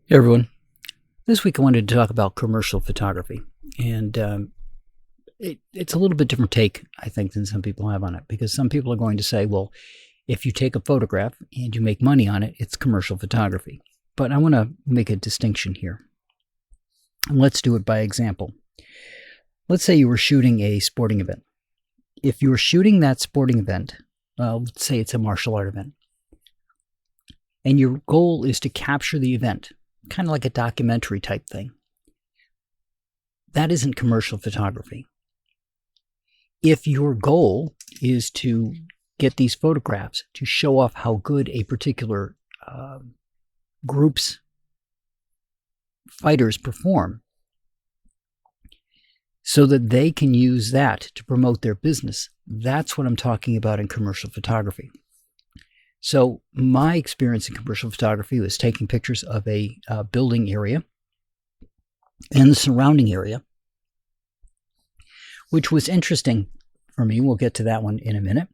Hey everyone. This week I wanted to talk about commercial photography, and it's a little bit different take, I think, than some people have on it, because some people are going to say, well, if you take a photograph and you make money on it, it's commercial photography. But I want to make a distinction here. And let's do it by example. Let's say you were shooting a sporting event. If you were shooting that sporting event, let's say it's a martial art event, and your goal is to capture the event, kind of like a documentary type thing. That isn't commercial photography. If your goal is to get these photographs to show off how good a particular group's fighters perform so that they can use that to promote their business, that's what I'm talking about in commercial photography. So my experience in commercial photography was taking pictures of a building area and the surrounding area, which was interesting for me. We'll get to that one in a minute.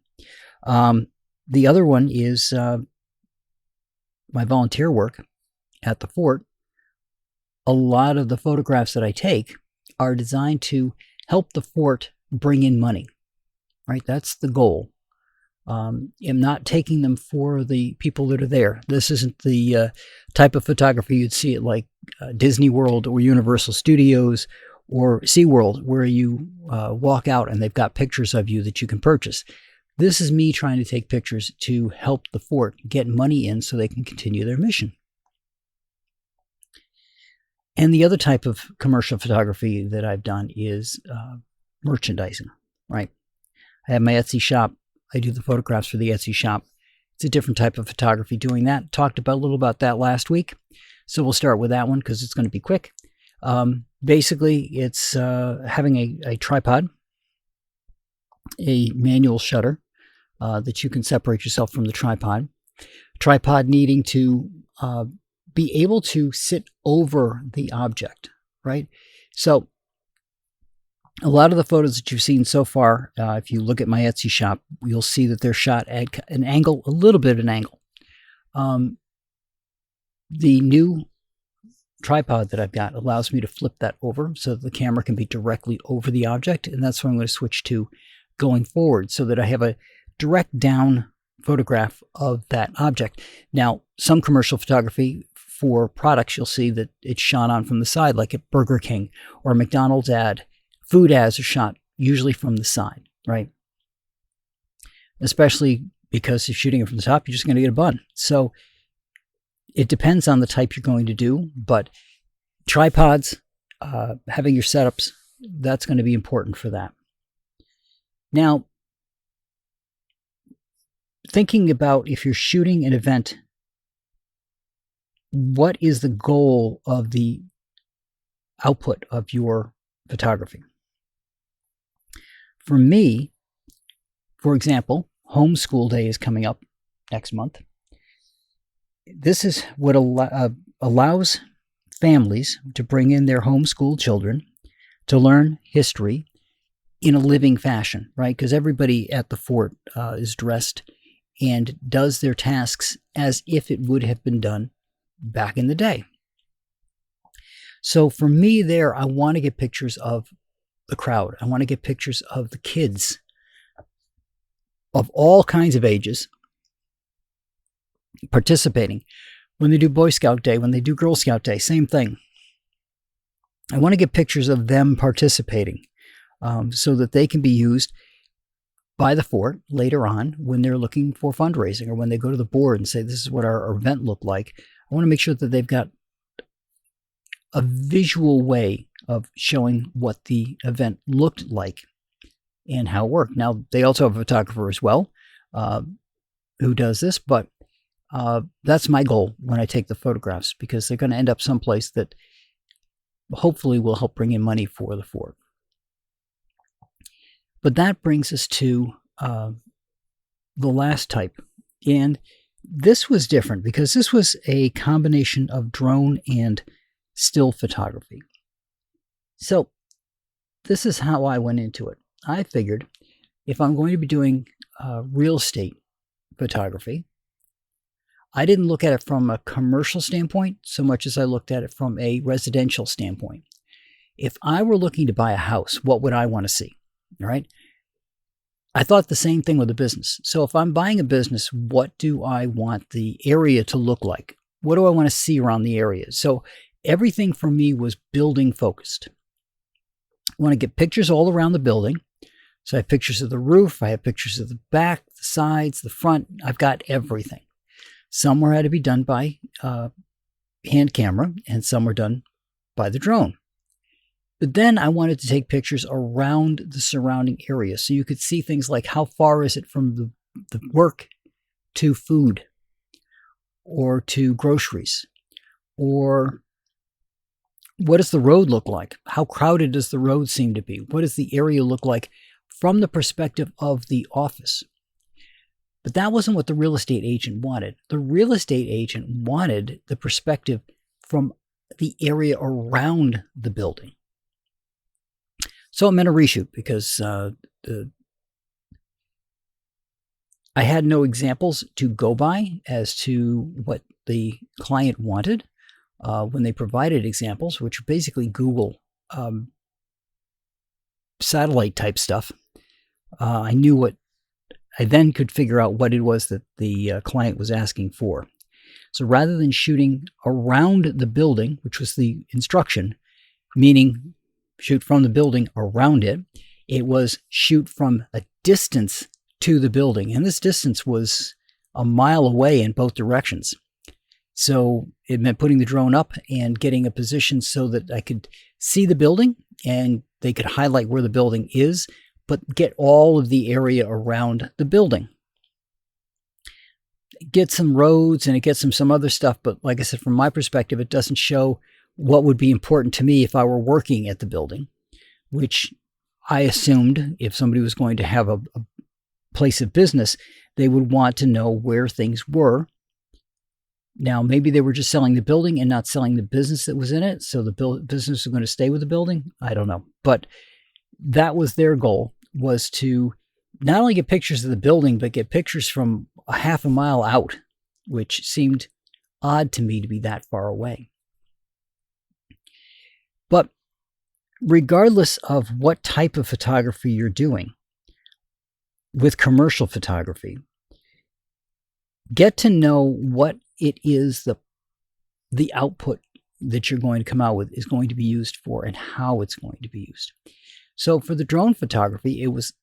The other one is my volunteer work at the fort. A lot of the photographs that I take are designed to help the fort bring in money, right? That's the goal. I'm not taking them for the people that are there. This isn't the type of photography you'd see at like Disney World or Universal Studios or SeaWorld, where you walk out and they've got pictures of you that you can purchase. This is me trying to take pictures to help the fort get money in so they can continue their mission. And the other type of commercial photography that I've done is merchandising, right? I have my Etsy shop. I do the photographs for the Etsy shop. It's a different type of photography doing that. Talked about a little about that last week. So we'll start with that one because it's going to be quick. Basically, it's having a tripod, a manual shutter that you can separate yourself from the tripod. Tripod needing to be able to sit over the object, right? So a lot of the photos that you've seen so far, if you look at my Etsy shop, you'll see that they're shot at an angle, a little bit of an angle. The new tripod that I've got allows me to flip that over so that the camera can be directly over the object, and that's what I'm going to switch to going forward so that I have a direct down photograph of that object. Now, some commercial photography for products, you'll see that it's shot on from the side, like at Burger King or a McDonald's ad. Food ads are shot usually from the side, right? Especially because if shooting it from the top, you're just going to get a bun. So it depends on the type you're going to do, but tripods, having your setups, that's going to be important for that. Now, thinking about if you're shooting an event, what is the goal of the output of your photography? For me, for example, homeschool day is coming up next month. This is what allows families to bring in their homeschool children to learn history in a living fashion, right? Because everybody at the fort is dressed and does their tasks as if it would have been done back in the day. So for me there, I want to get pictures of the crowd. I want to get pictures of the kids of all kinds of ages participating. When they do Boy Scout Day, when they do Girl Scout Day, same thing. I want to get pictures of them participating so that they can be used by the fort later on when they're looking for fundraising or when they go to the board and say, this is what our event looked like. I want to make sure that they've got a visual way of showing what the event looked like and how it worked. Now, they also have a photographer as well who does this, but that's my goal when I take the photographs, because they're going to end up someplace that hopefully will help bring in money for the fort. But that brings us to the last type. And this was different because this was a combination of drone and still photography. So this is how I went into it. I figured if I'm going to be doing real estate photography, I didn't look at it from a commercial standpoint so much as I looked at it from a residential standpoint. If I were looking to buy a house, what would I want to see? All right. I thought the same thing with a business. So if I'm buying a business, what do I want the area to look like? What do I want to see around the area? So everything for me was building focused. I want to get pictures all around the building. So I have pictures of the roof. I have pictures of the back, the sides, the front. I've got everything. Some were had to be done by hand camera, and some were done by the drone. But then I wanted to take pictures around the surrounding area so you could see things like how far is it from the work to food or to groceries, or what does the road look like? How crowded does the road seem to be? What does the area look like from the perspective of the office? But that wasn't what the real estate agent wanted. The real estate agent wanted the perspective from the area around the building. So it meant a reshoot because I had no examples to go by as to what the client wanted when they provided examples, which are basically Google satellite type stuff. I knew what I then could figure out what it was that the client was asking for. So rather than shooting around the building, which was the instruction, meaning shoot from the building around it, it was shoot from a distance to the building. And this distance was a mile away in both directions. So it meant putting the drone up and getting a position so that I could see the building and they could highlight where the building is, but get all of the area around the building. Get some roads and it gets some other stuff, but like I said, from my perspective, it doesn't show what would be important to me if I were working at the building, which I assumed if somebody was going to have a place of business, they would want to know where things were. Now, maybe they were just selling the building and not selling the business that was in it, so the business was going to stay with the building. I don't know. But that was their goal, was to not only get pictures of the building, but get pictures from a half a mile out, which seemed odd to me to be that far away. But regardless of what type of photography you're doing, with commercial photography, get to know what it is the output that you're going to come out with is going to be used for and how it's going to be used. So for the drone photography, it was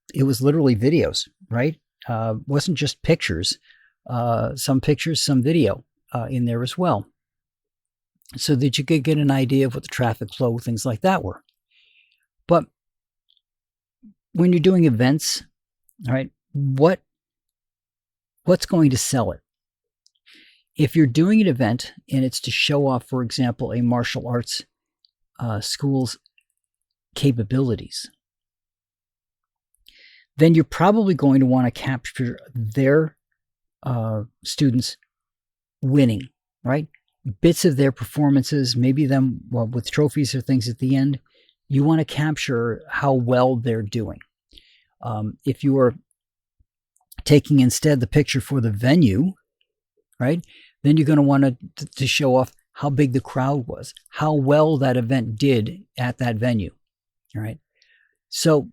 literally videos, right? Wasn't just pictures, some pictures, some video in there as well, so that you could get an idea of what the traffic flow, things like that were. But when you're doing events, all right, what's going to sell it? If you're doing an event and it's to show off, for example, a martial arts school's capabilities, then you're probably going to want to capture their students winning, right? Bits of their performances, maybe them with trophies or things at the end. You want to capture how well they're doing. If you are taking instead the picture for the venue, right, then you're going to want to show off how big the crowd was, how well that event did at that venue. All right. So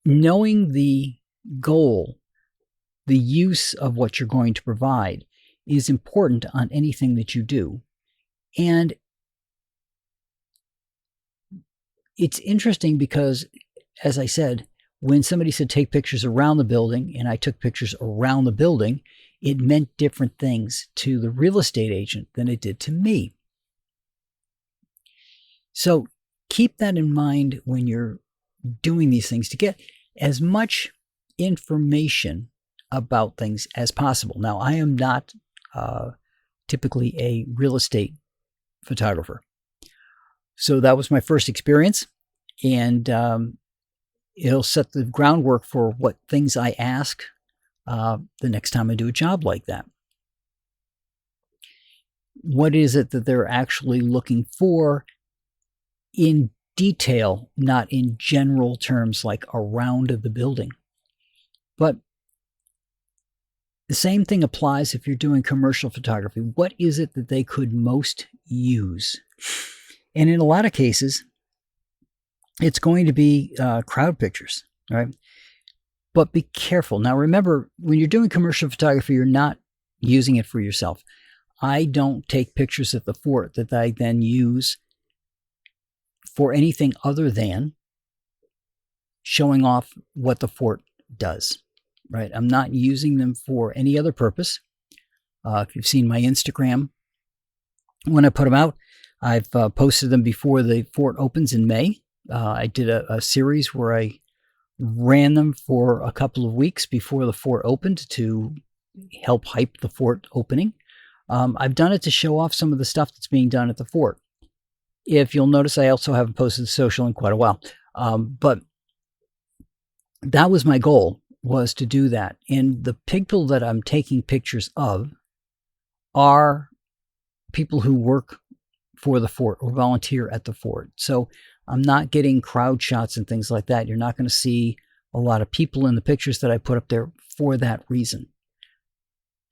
knowing the goal, the use of what you're going to provide is important on anything that you do. And it's interesting because, as I said, when somebody said take pictures around the building and I took pictures around the building, it meant different things to the real estate agent than it did to me. So keep that in mind when you're doing these things to get as much information about things as possible. Now, I am not typically a real estate photographer. So that was my first experience, and it'll set the groundwork for what things I ask the next time I do a job like that. What is it that they're actually looking for in detail, not in general terms like around the building? But The same thing applies if you're doing commercial photography. What is it that they could most use? And in a lot of cases, it's going to be crowd pictures, right? But be careful. Now, remember, when you're doing commercial photography, you're not using it for yourself. I don't take pictures at the fort that I then use for anything other than showing off what the fort does, right? I'm not using them for any other purpose. If you've seen my Instagram, when I put them out, I've posted them before the fort opens in May. I did a series where I ran them for a couple of weeks before the fort opened to help hype the fort opening. I've done it to show off some of the stuff that's being done at the fort. If you'll notice, I also haven't posted social in quite a while. But that was my goal, was to do that. And the people that I'm taking pictures of are people who work for the fort or volunteer at the fort. So I'm not getting crowd shots and things like that. You're not going to see a lot of people in the pictures that I put up there for that reason.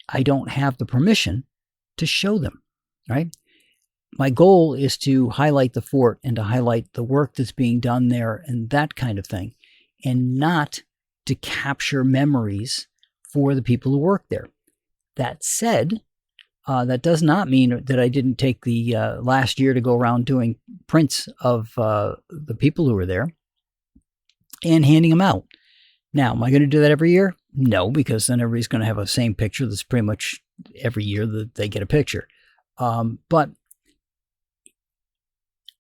I don't have the permission to show them, right? My goal is to highlight the fort and to highlight the work that's being done there and that kind of thing, and not to capture memories for the people who work there. That said, that does not mean that I didn't take the last year to go around doing prints of the people who were there and handing them out. Now, am I going to do that every year? No, because then everybody's going to have the same picture that's pretty much every year that they get a picture. But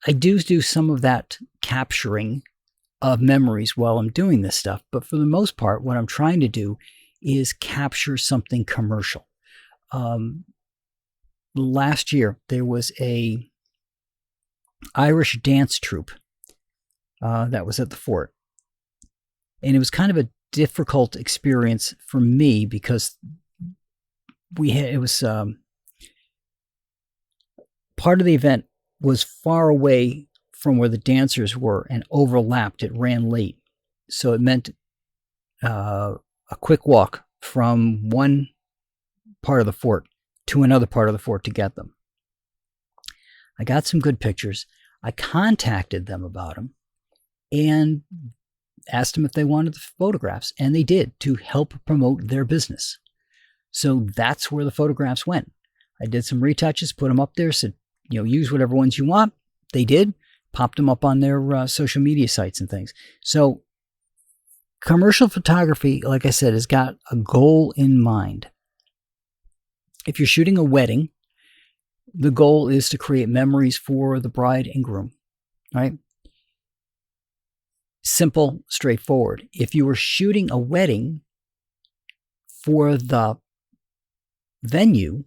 I do some of that capturing of memories while I'm doing this stuff. But for the most part, what I'm trying to do is capture something commercial. Last year, there was a Irish dance troupe that was at the fort. And it was kind of a difficult experience for me because part of the event was far away from where the dancers were and overlapped. It ran late. So it meant a quick walk from one part of the fort to another part of the fort to get them. I got some good pictures. I contacted them about them and asked them if they wanted the photographs, and they did, to help promote their business. So that's where the photographs went. I did some retouches, put them up there, said, use whatever ones you want. They did, popped them up on their social media sites and things. So commercial photography, like I said, has got a goal in mind. If you're shooting a wedding, the goal is to create memories for the bride and groom, right? Simple, straightforward. If you were shooting a wedding for the venue,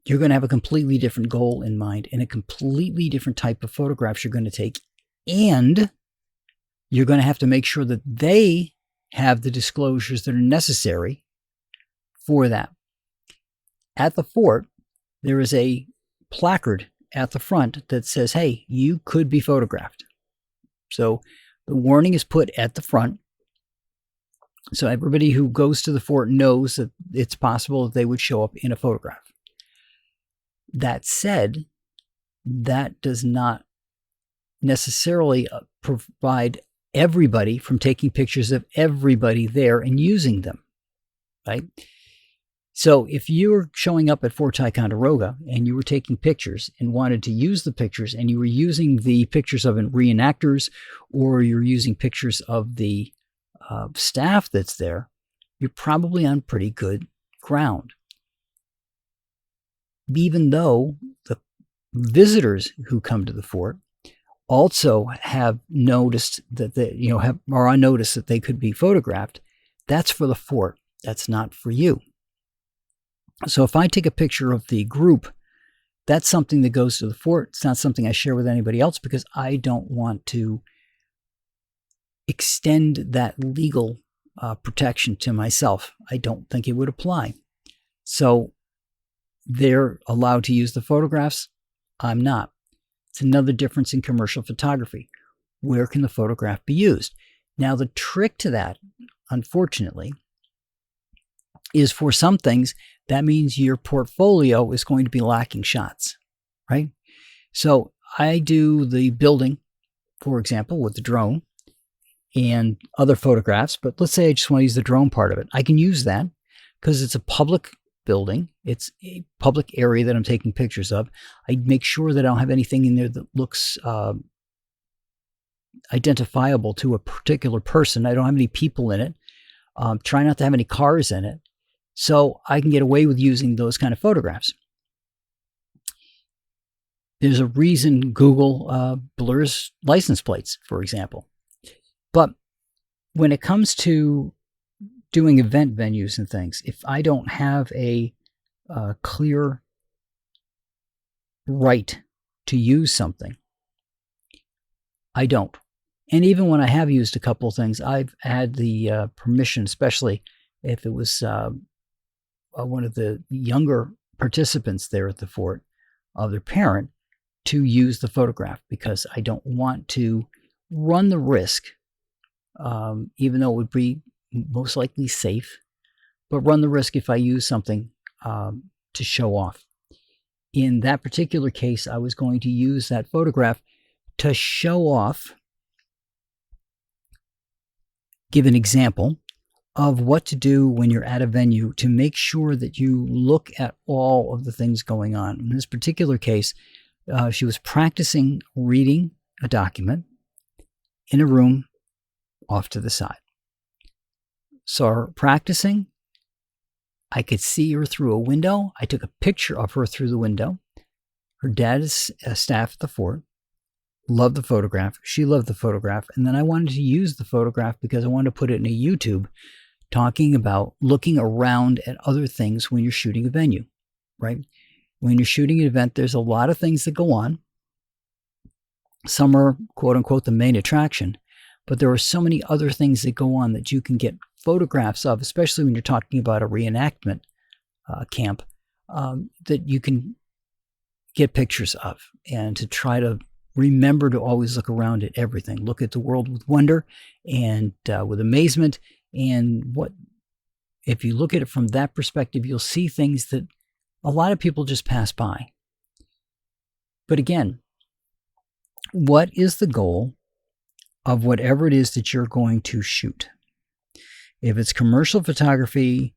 you're going to have a completely different goal in mind and a completely different type of photographs you're going to take. And you're going to have to make sure that they have the disclosures that are necessary for that. At the fort, there is a placard at the front that says, hey, you could be photographed. So the warning is put at the front. So everybody who goes to the fort knows that it's possible that they would show up in a photograph. That said, that does not necessarily provide everybody from taking pictures of everybody there and using them, right? So if you were showing up at Fort Ticonderoga and you were taking pictures and wanted to use the pictures, and you were using the pictures of reenactors, or you're using pictures of the staff that's there, you're probably on pretty good ground. Even though the visitors who come to the fort also have noticed that they, are on notice that they could be photographed, that's for the fort. That's not for you. So if I take a picture of the group, that's something that goes to the fort. It's not something I share with anybody else because I don't want to extend that legal protection to myself. I don't think it would apply. So they're allowed to use the photographs. I'm not. It's another difference in commercial photography. Where can the photograph be used? Now, the trick to that, unfortunately, is for some things, that means your portfolio is going to be lacking shots, right? So I do the building, for example, with the drone and other photographs, but let's say I just want to use the drone part of it. I can use that because it's a public building. It's a public area that I'm taking pictures of. I make sure that I don't have anything in there that looks identifiable to a particular person. I don't have any people in it. Try not to have any cars in it. So I can get away with using those kind of photographs. There's a reason Google blurs license plates, for example. But when it comes to doing event venues and things, if I don't have a clear right to use something, I don't. And even when I have used a couple of things, I've had the permission, especially if it was one of the younger participants there at the fort, of their parent, to use the photograph, because I don't want to run the risk, even though it would be most likely safe, but run the risk if I use something to show off. In that particular case, I was going to use that photograph to show off, give an example of what to do when you're at a venue to make sure that you look at all of the things going on. In this particular case, she was practicing reading a document in a room off to the side. Saw her practicing. I could see her through a window. I took a picture of her through the window. Her dad is a staff at the fort. Loved the photograph. She loved the photograph. And then I wanted to use the photograph because I wanted to put it in a YouTube talking about looking around at other things when you're shooting a venue, right? When you're shooting an event, there's a lot of things that go on. Some are, quote unquote, the main attraction, but there are so many other things that go on that you can get photographs of, especially when you're talking about a reenactment camp, that you can get pictures of, and to try to remember to always look around at everything. Look at the world with wonder and with amazement. And what, if you look at it from that perspective, you'll see things that a lot of people just pass by. But again, what is the goal of whatever it is that you're going to shoot? If it's commercial photography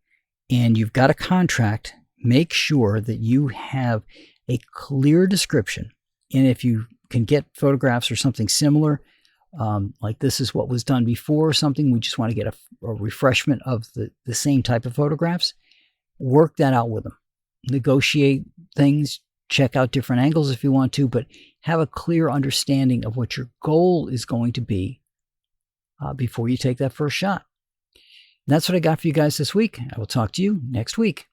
and you've got a contract, make sure that you have a clear description. And if you can get photographs or something similar, like this is what was done before or something, we just want to get a refreshment of the same type of photographs, work that out with them. Negotiate things, check out different angles if you want to, but have a clear understanding of what your goal is going to be before you take that first shot. And that's what I got for you guys this week. I will talk to you next week.